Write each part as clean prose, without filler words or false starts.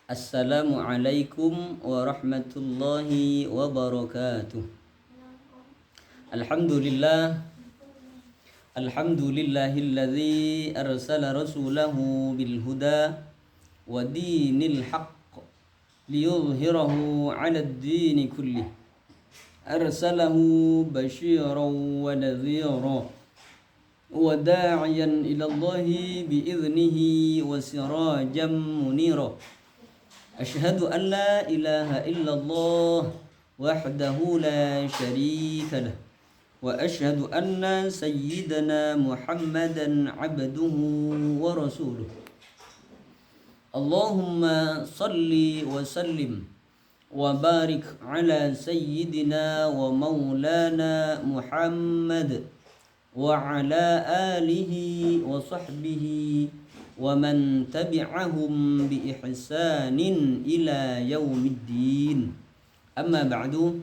Assalamualaikum warahmatullahi wabarakatuh. Alhamdulillah, alhamdulillahilladzi arsala rasulahu bil huda wa dinil haqq liyudhhirahu 'ala ad-din kullih. Arsalahu basyiran wa nadhira wa da'iyan ila Allahi bi idhnihi wa sirajan munira. Asyhadu an la ilaha illallah wahdahu la syarika lah wa asyhadu anna sayyidana Muhammadan abduhu wa rasuluh. Allahumma salli wa sallim wa barik ala sayyidina wa maulana Muhammad wa ala alihi wa sahbihi wa man tabi'ahum bi ihsanin ila yaumiddin. Amma ba'du.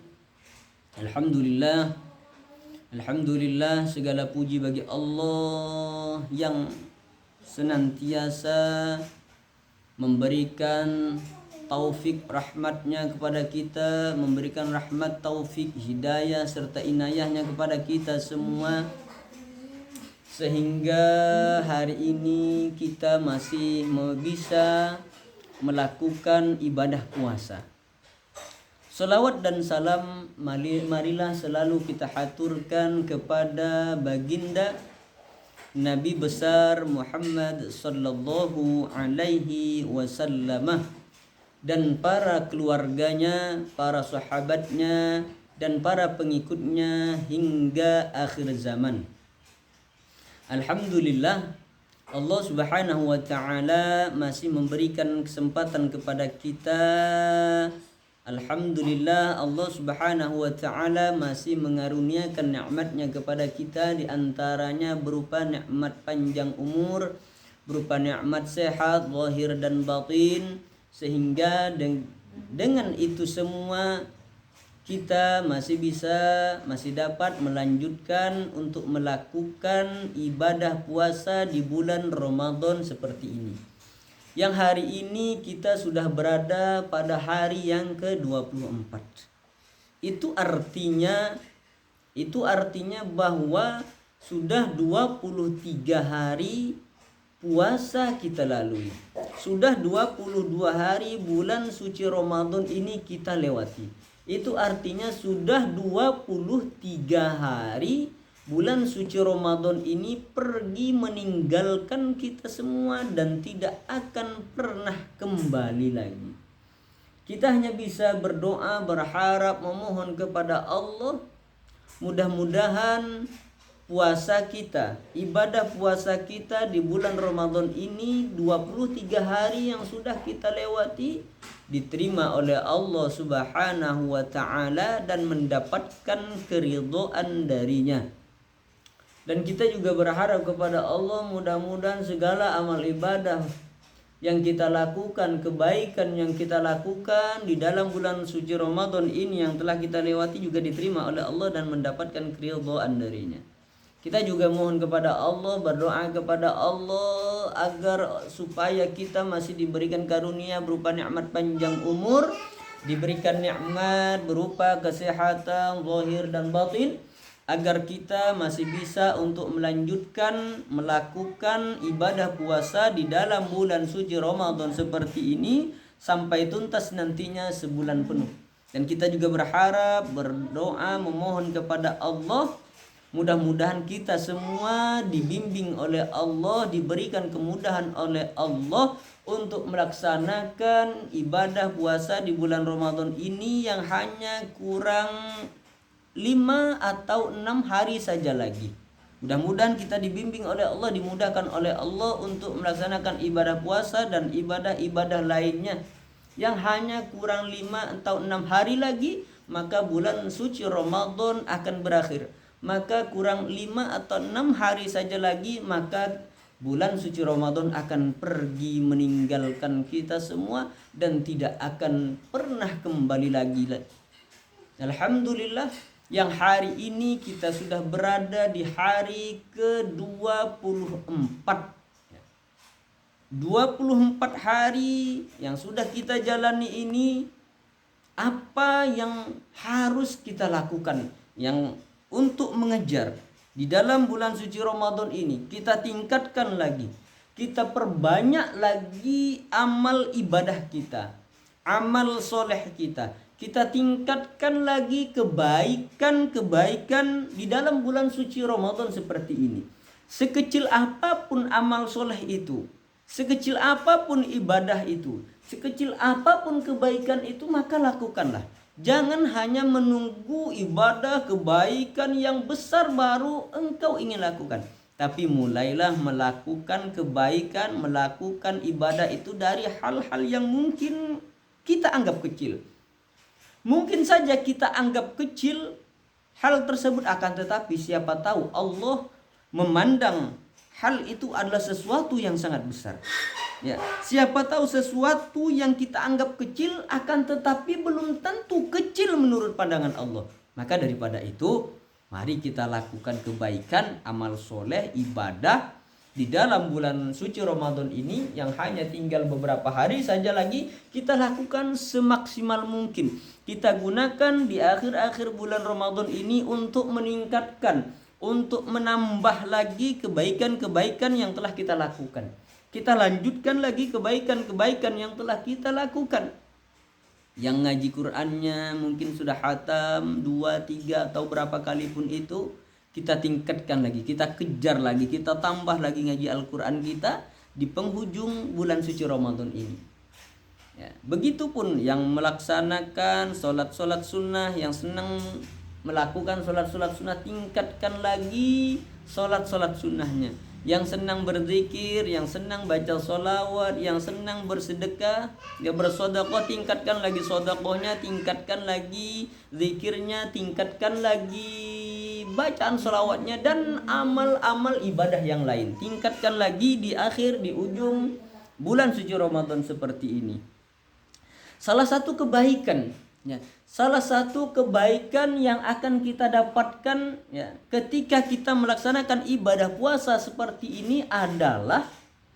Alhamdulillah, segala puji bagi Allah yang senantiasa memberikan taufik rahmatnya kepada kita, memberikan rahmat, taufik, hidayah serta inayahnya kepada kita semua, sehingga hari ini kita masih bisa melakukan ibadah puasa. Salawat dan salam marilah selalu kita haturkan kepada baginda Nabi besar Muhammad sallallahu alaihi wasallam dan para keluarganya, para sahabatnya dan para pengikutnya hingga akhir zaman. Alhamdulillah, Allah Subhanahu wa taala masih memberikan kesempatan kepada kita. Alhamdulillah, Allah Subhanahu wa taala masih mengaruniakan nikmatnya kepada kita, di antaranya berupa nikmat panjang umur, berupa nikmat sehat zahir dan batin, sehingga dengan itu semua kita masih dapat melanjutkan untuk melakukan ibadah puasa di bulan Ramadan seperti ini. Yang hari ini kita sudah berada pada hari yang ke-24. Itu artinya bahwa sudah 23 hari puasa kita lalui. Sudah 22 hari bulan suci Ramadan ini kita lewati. Itu artinya sudah 23 hari bulan suci Ramadan ini pergi meninggalkan kita semua dan tidak akan pernah kembali lagi. Kita hanya bisa berdoa, berharap, memohon kepada Allah, mudah-mudahan puasa kita, ibadah puasa kita di bulan Ramadan ini 23 hari yang sudah kita lewati diterima oleh Allah Subhanahu wa taala dan mendapatkan keridhaan darinya. Dan kita juga berharap kepada Allah, mudah-mudahan segala amal ibadah yang kita lakukan, kebaikan yang kita lakukan di dalam bulan suci Ramadan ini yang telah kita lewati juga diterima oleh Allah dan mendapatkan keridhaan darinya. Kita juga mohon kepada Allah, berdoa kepada Allah agar supaya kita masih diberikan karunia berupa nikmat panjang umur, diberikan nikmat berupa kesehatan zahir dan batin, agar kita masih bisa untuk melanjutkan melakukan ibadah puasa di dalam bulan suci Ramadan seperti ini sampai tuntas nantinya sebulan penuh. Dan kita juga berharap, berdoa, memohon kepada Allah, mudah-mudahan kita semua dibimbing oleh Allah, diberikan kemudahan oleh Allah untuk melaksanakan ibadah puasa di bulan Ramadan ini yang hanya kurang 5 atau 6 hari saja lagi. Mudah-mudahan kita dibimbing oleh Allah, dimudahkan oleh Allah untuk melaksanakan ibadah puasa dan ibadah-ibadah lainnya yang hanya kurang 5 atau 6 hari lagi, maka bulan suci Ramadan akan berakhir. Maka kurang 5 atau 6 hari saja lagi, maka bulan suci Ramadan akan pergi meninggalkan kita semua dan tidak akan pernah kembali lagi. Alhamdulillah, yang hari ini kita sudah berada di hari ke-24. 24 hari yang sudah kita jalani ini, apa yang harus kita lakukan yang untuk mengejar di dalam bulan suci Ramadan ini? Kita tingkatkan lagi, kita perbanyak lagi amal ibadah kita, amal soleh kita. Kita tingkatkan lagi kebaikan-kebaikan di dalam bulan suci Ramadan seperti ini. Sekecil apapun amal soleh itu, sekecil apapun ibadah itu, sekecil apapun kebaikan itu, maka lakukanlah. Jangan hanya menunggu ibadah kebaikan yang besar baru engkau ingin lakukan. Tapi mulailah melakukan kebaikan, melakukan ibadah itu dari hal-hal yang mungkin kita anggap kecil. Mungkin saja kita anggap kecil hal tersebut, akan tetapi siapa tahu Allah memandang hal itu adalah sesuatu yang sangat besar. Ya, siapa tahu sesuatu yang kita anggap kecil akan tetapi belum tentu kecil menurut pandangan Allah. Maka daripada itu, mari kita lakukan kebaikan, amal soleh, ibadah di dalam bulan suci Ramadan ini yang hanya tinggal beberapa hari saja lagi. Kita lakukan semaksimal mungkin. Kita gunakan di akhir-akhir bulan Ramadan ini untuk meningkatkan, untuk menambah lagi kebaikan-kebaikan yang telah kita lakukan. Kita lanjutkan lagi kebaikan-kebaikan yang telah kita lakukan. Yang ngaji Qur'annya mungkin sudah khatam 2, 3 atau berapa kali pun itu, kita tingkatkan lagi, kita kejar lagi, kita tambah lagi ngaji Al-Quran kita di penghujung bulan suci Ramadan ini. Ya, begitupun yang melaksanakan sholat-sholat sunnah, yang senang melakukan sholat-sholat sunnah, tingkatkan lagi sholat-sholat sunnahnya. Yang senang berzikir, yang senang baca sholawat, yang senang bersedekah, ya bersedekah, tingkatkan lagi sedekahnya, tingkatkan lagi zikirnya, tingkatkan lagi bacaan sholawatnya, dan amal-amal ibadah yang lain. Tingkatkan lagi di akhir, di ujung bulan suci Ramadan seperti ini. Salah satu kebaikan, ya, salah satu kebaikan yang akan kita dapatkan, ya, ketika kita melaksanakan ibadah puasa seperti ini adalah,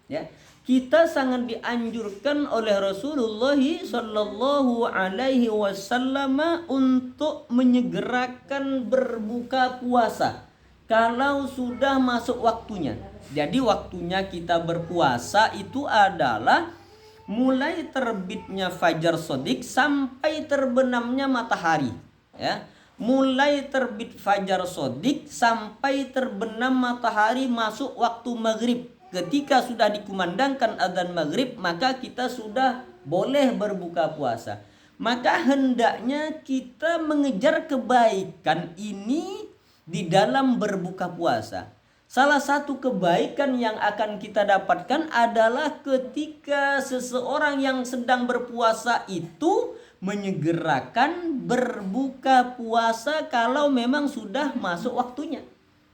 ya, kita sangat dianjurkan oleh Rasulullah Shallallahu Alaihi Wasallam untuk menyegerakan berbuka puasa kalau sudah masuk waktunya. Jadi waktunya kita berpuasa itu adalah mulai terbitnya fajar shadiq sampai terbenamnya matahari, ya. Mulai terbit fajar shadiq sampai terbenam matahari masuk waktu maghrib. Ketika sudah dikumandangkan adzan maghrib, maka kita sudah boleh berbuka puasa. Maka hendaknya kita mengejar kebaikan ini di dalam berbuka puasa. Salah satu kebaikan yang akan kita dapatkan adalah ketika seseorang yang sedang berpuasa itu menyegerakan berbuka puasa kalau memang sudah masuk waktunya.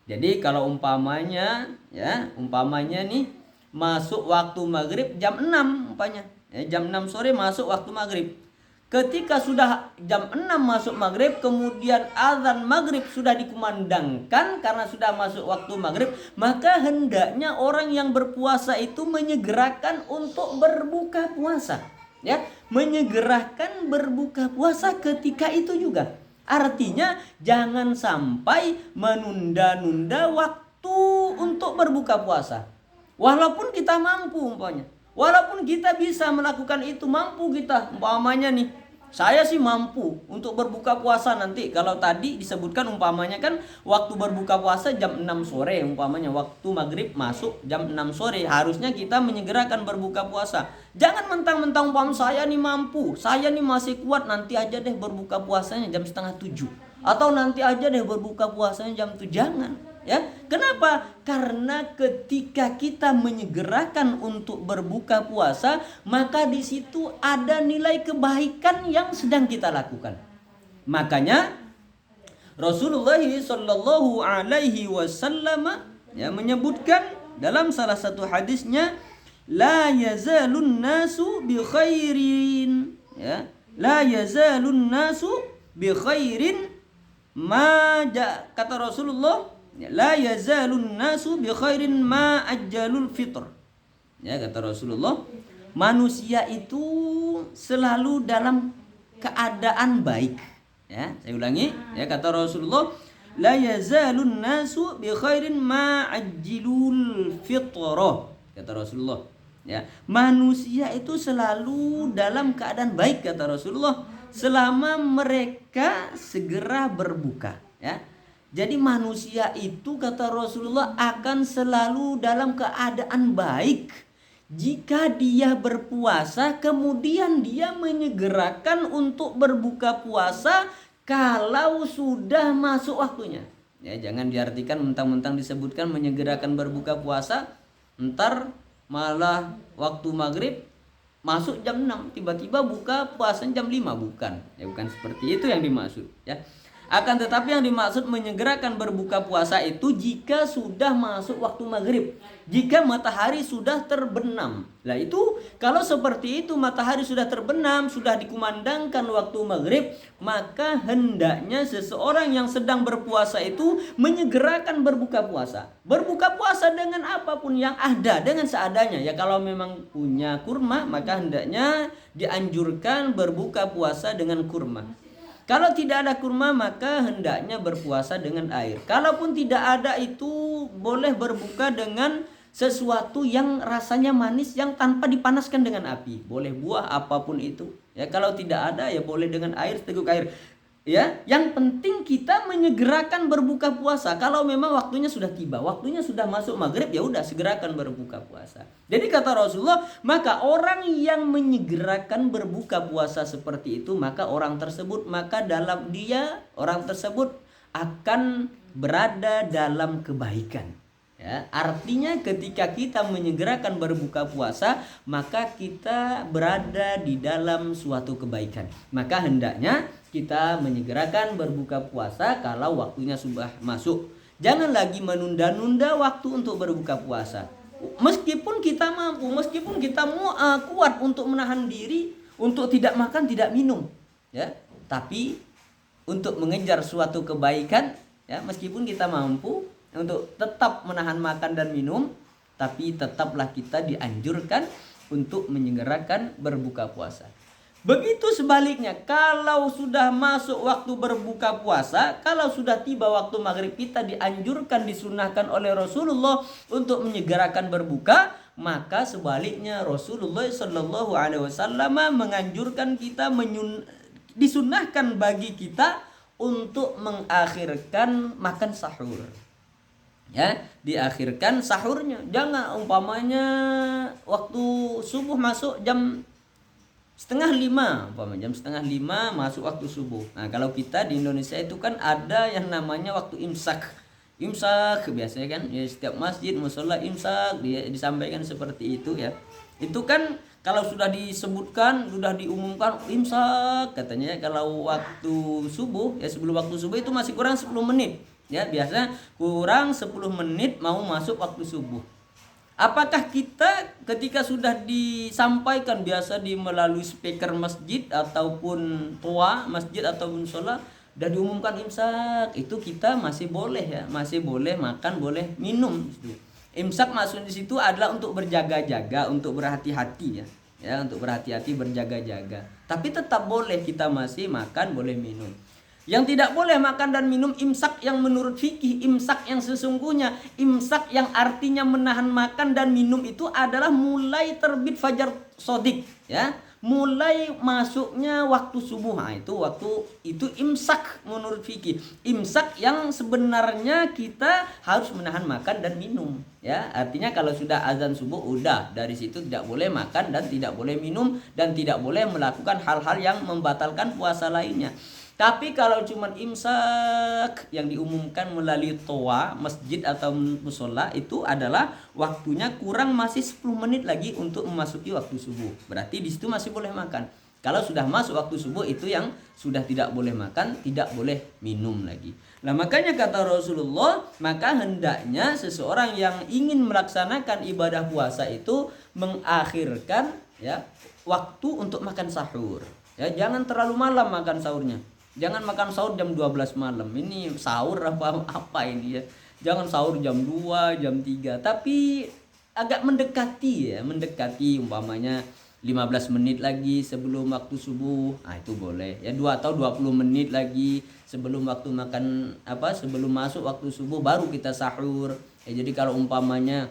Jadi kalau umpamanya, ya, umpamanya nih masuk waktu maghrib jam 6 umpamanya, ya, jam 6 sore masuk waktu maghrib. Ketika sudah jam 6 masuk maghrib, kemudian azan maghrib sudah dikumandangkan karena sudah masuk waktu maghrib, maka hendaknya orang yang berpuasa itu menyegerakan untuk berbuka puasa, ya, menyegerakan berbuka puasa ketika itu juga. Artinya jangan sampai menunda-nunda waktu untuk berbuka puasa. Walaupun kita mampu umpamanya, walaupun kita bisa melakukan itu, mampu kita umpamanya nih, saya sih mampu untuk berbuka puasa nanti. Kalau tadi disebutkan umpamanya kan waktu berbuka puasa jam 6 sore umpamanya, waktu maghrib masuk jam 6 sore. Harusnya kita menyegerakan berbuka puasa. Jangan mentang-mentang umpam saya nih mampu, saya nih masih kuat, nanti aja deh berbuka puasanya jam setengah 7. Atau nanti aja deh berbuka puasanya jam 7. Jangan. Ya, kenapa? Karena ketika kita menyegerakan untuk berbuka puasa, maka di situ ada nilai kebaikan yang sedang kita lakukan. Makanya Rasulullah Shallallahu Alaihi Wasallam, ya, menyebutkan dalam salah satu hadisnya, la yazalun nasu bi khairin, ya, la yazalun nasu bi khairin kata Rasulullah, la yazalun nasu bi khairin ma ajjalul fitr. Ya, kata Rasulullah, manusia itu selalu dalam keadaan baik. Ya, saya ulangi, ya, kata Rasulullah, la yazalun nasu bi khairin ma ajilul fitrah. Kata Rasulullah, ya, manusia itu selalu dalam keadaan baik, kata Rasulullah, selama mereka segera berbuka, ya. Jadi manusia itu, kata Rasulullah, akan selalu dalam keadaan baik jika dia berpuasa, kemudian dia menyegerakan untuk berbuka puasa kalau sudah masuk waktunya. Ya, jangan diartikan mentang-mentang disebutkan menyegerakan berbuka puasa, ntar malah waktu maghrib masuk jam 6, tiba-tiba buka puasa jam 5. Bukan. Ya, bukan seperti itu yang dimaksud, ya. Akan tetapi yang dimaksud menyegerakan berbuka puasa itu jika sudah masuk waktu maghrib, jika matahari sudah terbenam. Nah itu, kalau seperti itu matahari sudah terbenam, sudah dikumandangkan waktu maghrib, maka hendaknya seseorang yang sedang berpuasa itu menyegerakan berbuka puasa. Berbuka puasa dengan apapun yang ada, dengan seadanya. Ya, kalau memang punya kurma, maka hendaknya dianjurkan berbuka puasa dengan kurma. Kalau tidak ada kurma, maka hendaknya berpuasa dengan air. Kalaupun tidak ada, itu boleh berbuka dengan sesuatu yang rasanya manis yang tanpa dipanaskan dengan api. Boleh buah apapun itu. Ya, kalau tidak ada, ya boleh dengan air, seteguk air. Ya, yang penting kita menyegerakan berbuka puasa. Kalau memang waktunya sudah tiba, waktunya sudah masuk maghrib, ya udah segerakan berbuka puasa. Jadi kata Rasulullah, maka orang yang menyegerakan berbuka puasa seperti itu, maka orang tersebut akan berada dalam kebaikan. Ya, artinya ketika kita menyegerakan berbuka puasa, maka kita berada di dalam suatu kebaikan. Maka hendaknya kita menyegerakan berbuka puasa kalau waktunya sudah masuk. Jangan lagi menunda-nunda waktu untuk berbuka puasa. Meskipun kita mampu, meskipun kita kuat untuk menahan diri untuk tidak makan, tidak minum, ya. Tapi untuk mengejar suatu kebaikan, ya, meskipun kita mampu untuk tetap menahan makan dan minum, tapi tetaplah kita dianjurkan untuk menyegerakan berbuka puasa. Begitu sebaliknya, kalau sudah masuk waktu berbuka puasa, kalau sudah tiba waktu maghrib, kita dianjurkan, disunahkan oleh Rasulullah untuk menyegerakan berbuka. Maka sebaliknya, Rasulullah Shallallahu Alaihi Wasallam menganjurkan kita, disunahkan bagi kita untuk mengakhirkan makan sahur. Ya, diakhirkan sahurnya. Jangan umpamanya waktu subuh masuk jam 4:30, umpamanya jam 4:30 masuk waktu subuh. Nah, kalau kita di Indonesia itu kan ada yang namanya waktu imsak. Imsak biasanya kan, ya, setiap masjid, mushola imsak disampaikan seperti itu, ya. Itu kan kalau sudah disebutkan, sudah diumumkan imsak, katanya kalau waktu subuh, ya sebelum waktu subuh itu masih kurang 10 menit. Ya, biasanya kurang 10 menit mau masuk waktu subuh. Apakah kita ketika sudah disampaikan biasa melalui speaker masjid ataupun toa masjid ataupun sholat, sudah diumumkan imsak, itu kita masih boleh, ya, masih boleh makan, boleh minum. Imsak maksud di situ adalah untuk berjaga-jaga, untuk berhati-hati, ya, untuk berhati-hati, berjaga-jaga. Tapi tetap boleh kita masih makan, boleh minum. Yang tidak boleh makan dan minum imsak yang menurut fikih, imsak yang sesungguhnya, imsak yang artinya menahan makan dan minum itu adalah mulai terbit fajar sodik, ya, mulai masuknya waktu subuh. Nah, itu imsak menurut fikih. Imsak yang sebenarnya kita harus menahan makan dan minum, ya. Artinya kalau sudah azan subuh, udah dari situ tidak boleh makan dan tidak boleh minum dan tidak boleh melakukan hal-hal yang membatalkan puasa lainnya. Tapi kalau cuma imsak yang diumumkan melalui toa, masjid atau musola, itu adalah waktunya kurang masih 10 menit lagi untuk memasuki waktu subuh. Berarti di situ masih boleh makan. Kalau sudah masuk waktu subuh, itu yang sudah tidak boleh makan, tidak boleh minum lagi. Nah, makanya kata Rasulullah, maka hendaknya seseorang yang ingin melaksanakan ibadah puasa itu mengakhirkan, ya, waktu untuk makan sahur. Ya, jangan terlalu malam makan sahurnya. Jangan makan sahur jam 12 malam. Ini sahur apa ini, ya. Jangan sahur jam 2, jam 3. Tapi agak mendekati umpamanya 15 menit lagi sebelum waktu subuh, itu boleh ya, 2 atau 20 menit lagi sebelum waktu makan sebelum masuk waktu subuh baru kita sahur ya. Jadi kalau umpamanya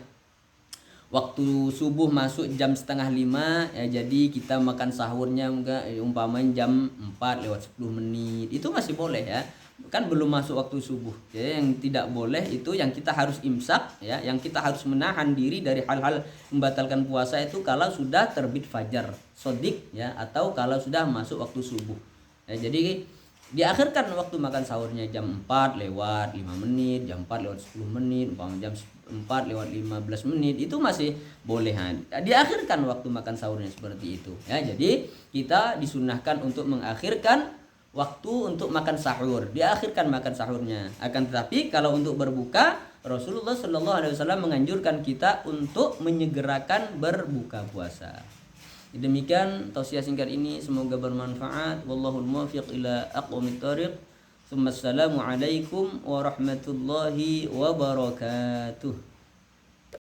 waktu subuh masuk jam setengah 5 ya, jadi kita makan sahurnya umpamanya jam 4 lewat 10 menit, itu masih boleh ya, kan belum masuk waktu subuh. Jadi yang tidak boleh itu yang kita harus imsak ya, yang kita harus menahan diri dari hal-hal membatalkan puasa itu kalau sudah terbit fajar sodik ya, atau kalau sudah masuk waktu subuh ya. Jadi diakhirkan waktu makan sahurnya jam 4 lewat 5 menit, jam 4 lewat 10 menit, umpamanya jam 4 lewat 15 menit, itu masih boleh. Diakhirkan waktu makan sahurnya seperti itu ya. Jadi kita disunahkan untuk mengakhirkan waktu untuk makan sahur, diakhirkan makan sahurnya. Akan tetapi kalau untuk berbuka, Rasulullah Shallallahu Alaihi Wasallam menganjurkan kita untuk menyegerakan berbuka puasa. Demikian tausiah singkat ini, semoga bermanfaat. Wallahul muwaffiq ila aqwamit thoriq. Assalamualaikum warahmatullahi wabarakatuh.